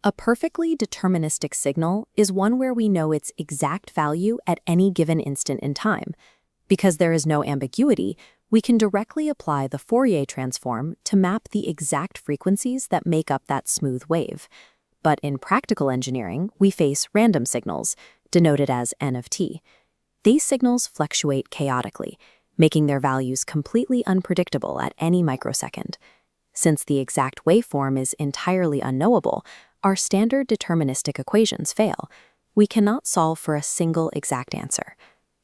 A perfectly deterministic signal is one where we know its exact value at any given instant in time. Because there is no ambiguity, we can directly apply the Fourier Transform to map the exact frequencies that make up that smooth wave. But in practical engineering, we face random signals, denoted as n of t. These signals fluctuate chaotically, making their values completely unpredictable at any microsecond. Since the exact waveform is entirely unknowable, our standard deterministic equations fail. We cannot solve for a single exact answer.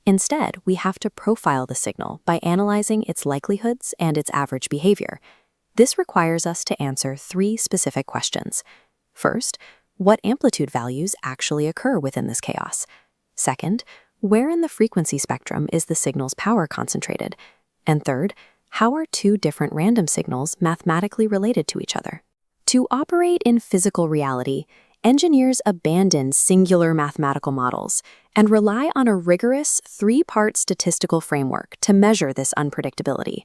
Instead, we have to profile the signal by analyzing its likelihoods and its average behavior. This requires us to answer three specific questions. First, what amplitude values actually occur within this chaos? Second, where in the frequency spectrum is the signal's power concentrated? And third, how are two different random signals mathematically related to each other? To operate in physical reality, engineers abandon singular mathematical models and rely on a rigorous three-part statistical framework to measure this unpredictability.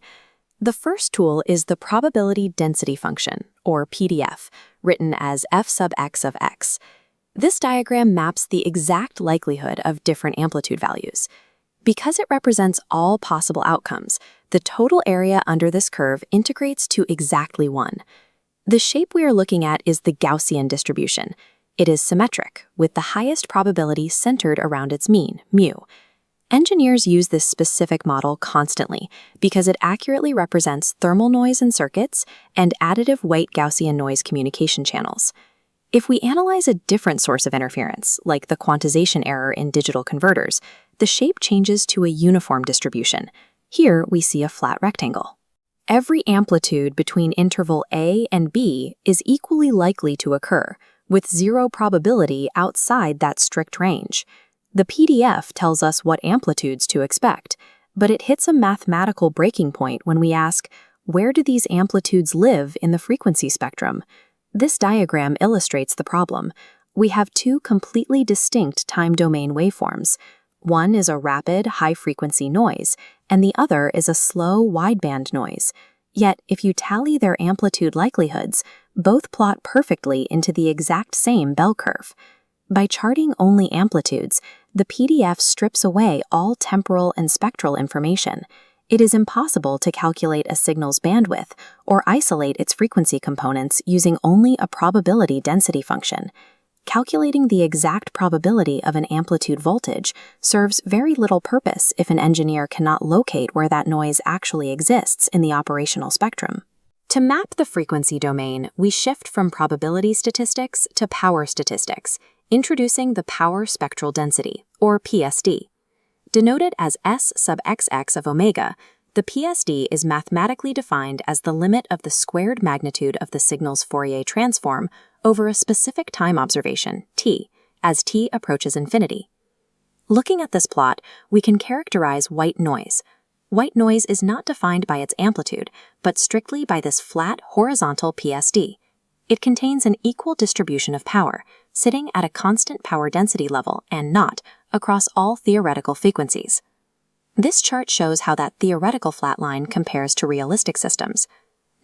The first tool is the probability density function, or PDF, written as f sub x of x. This diagram maps the exact likelihood of different amplitude values. Because it represents all possible outcomes, the total area under this curve integrates to exactly 1. The shape we are looking at is the Gaussian distribution. It is symmetric, with the highest probability centered around its mean, mu. Engineers use this specific model constantly because it accurately represents thermal noise in circuits and additive white Gaussian noise communication channels. If we analyze a different source of interference, like the quantization error in digital converters, the shape changes to a uniform distribution. Here we see a flat rectangle. Every amplitude between interval A and B is equally likely to occur, with zero probability outside that strict range. The PDF tells us what amplitudes to expect, but it hits a mathematical breaking point when we ask, where do these amplitudes live in the frequency spectrum? This diagram illustrates the problem. We have two completely distinct time domain waveforms. One is a rapid, high-frequency noise, and the other is a slow, wideband noise. Yet, if you tally their amplitude likelihoods, both plot perfectly into the exact same bell curve. By charting only amplitudes, the PDF strips away all temporal and spectral information. It is impossible to calculate a signal's bandwidth or isolate its frequency components using only a probability density function. Calculating the exact probability of an amplitude voltage serves very little purpose if an engineer cannot locate where that noise actually exists in the operational spectrum. To map the frequency domain, we shift from probability statistics to power statistics, introducing the power spectral density, or PSD. Denoted as S sub xx of omega, the PSD is mathematically defined as the limit of the squared magnitude of the signal's Fourier transform over a specific time observation, t, as t approaches infinity. Looking at this plot, we can characterize white noise. White noise is not defined by its amplitude, but strictly by this flat horizontal PSD. It contains an equal distribution of power, sitting at a constant power density level and not across all theoretical frequencies. This chart shows how that theoretical flat line compares to realistic systems.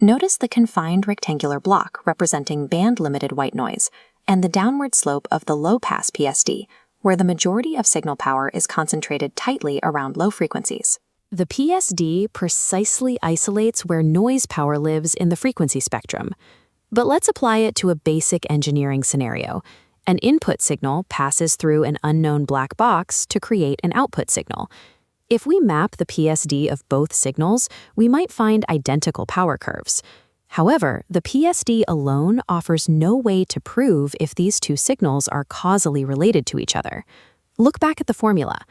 Notice the confined rectangular block representing band-limited white noise, and the downward slope of the low-pass PSD, where the majority of signal power is concentrated tightly around low frequencies. The PSD precisely isolates where noise power lives in the frequency spectrum. But let's apply it to a basic engineering scenario. An input signal passes through an unknown black box to create an output signal. If we map the PSD of both signals, we might find identical power curves. However, the PSD alone offers no way to prove if these two signals are causally related to each other. Look back at the formula.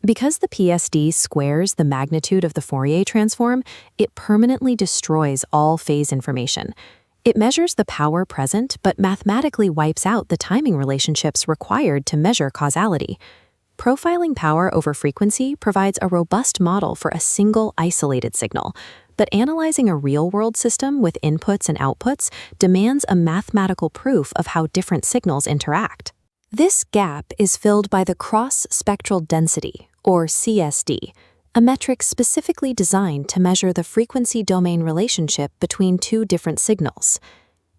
Because the PSD squares the magnitude of the Fourier transform, it permanently destroys all phase information. It measures the power present, but mathematically wipes out the timing relationships required to measure causality. Profiling power over frequency provides a robust model for a single isolated signal, but analyzing a real-world system with inputs and outputs demands a mathematical proof of how different signals interact. This gap is filled by the Cross Spectral Density, or CSD, a metric specifically designed to measure the frequency domain relationship between two different signals.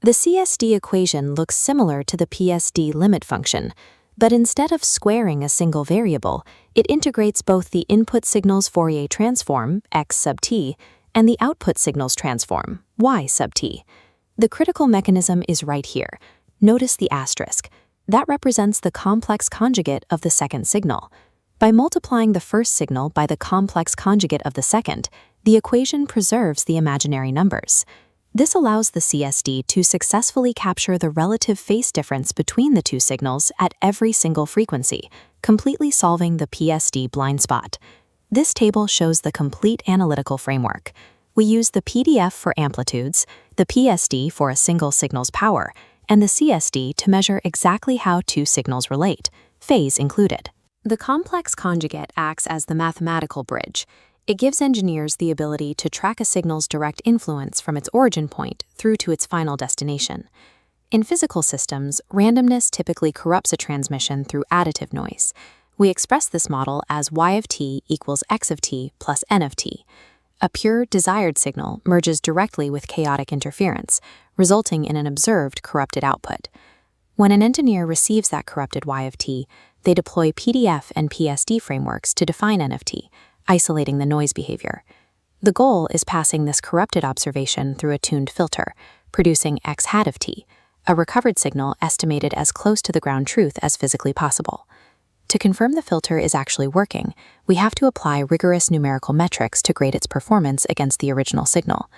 The CSD equation looks similar to the PSD limit function, but instead of squaring a single variable, it integrates both the input signal's Fourier transform, x sub t, and the output signal's transform, y sub t. The critical mechanism is right here. Notice the asterisk. That represents the complex conjugate of the second signal. By multiplying the first signal by the complex conjugate of the second, the equation preserves the imaginary numbers. This allows the CSD to successfully capture the relative phase difference between the two signals at every single frequency, completely solving the PSD blind spot. This table shows the complete analytical framework. We use the PDF for amplitudes, the PSD for a single signal's power, and the CSD to measure exactly how two signals relate, phase included. The complex conjugate acts as the mathematical bridge. It gives engineers the ability to track a signal's direct influence from its origin point through to its final destination. In physical systems, randomness typically corrupts a transmission through additive noise. We express this model as y of t equals x of t plus n of t. A pure, desired signal merges directly with chaotic interference, resulting in an observed corrupted output. When an engineer receives that corrupted y of t, they deploy PDF and PSD frameworks to define n of t, isolating the noise behavior. The goal is passing this corrupted observation through a tuned filter, producing x hat of t, a recovered signal estimated as close to the ground truth as physically possible. To confirm the filter is actually working, we have to apply rigorous numerical metrics to grade its performance against the original signal.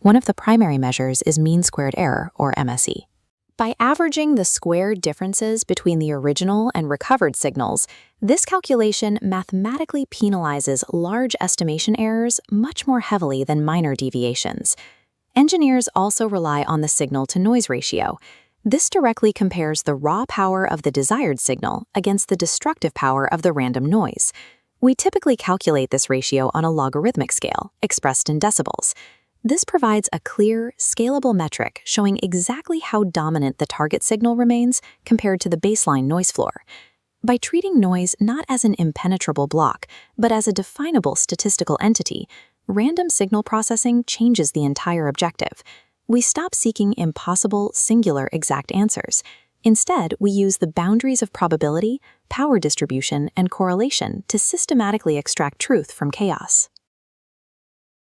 One of the primary measures is mean squared error, or MSE. By averaging the squared differences between the original and recovered signals, this calculation mathematically penalizes large estimation errors much more heavily than minor deviations. Engineers also rely on the signal-to-noise ratio. This directly compares the raw power of the desired signal against the destructive power of the random noise. We typically calculate this ratio on a logarithmic scale, expressed in decibels. This provides a clear, scalable metric showing exactly how dominant the target signal remains compared to the baseline noise floor. By treating noise not as an impenetrable block, but as a definable statistical entity, random signal processing changes the entire objective. We stop seeking impossible, singular exact answers. Instead, we use the boundaries of probability, power distribution, and correlation to systematically extract truth from chaos.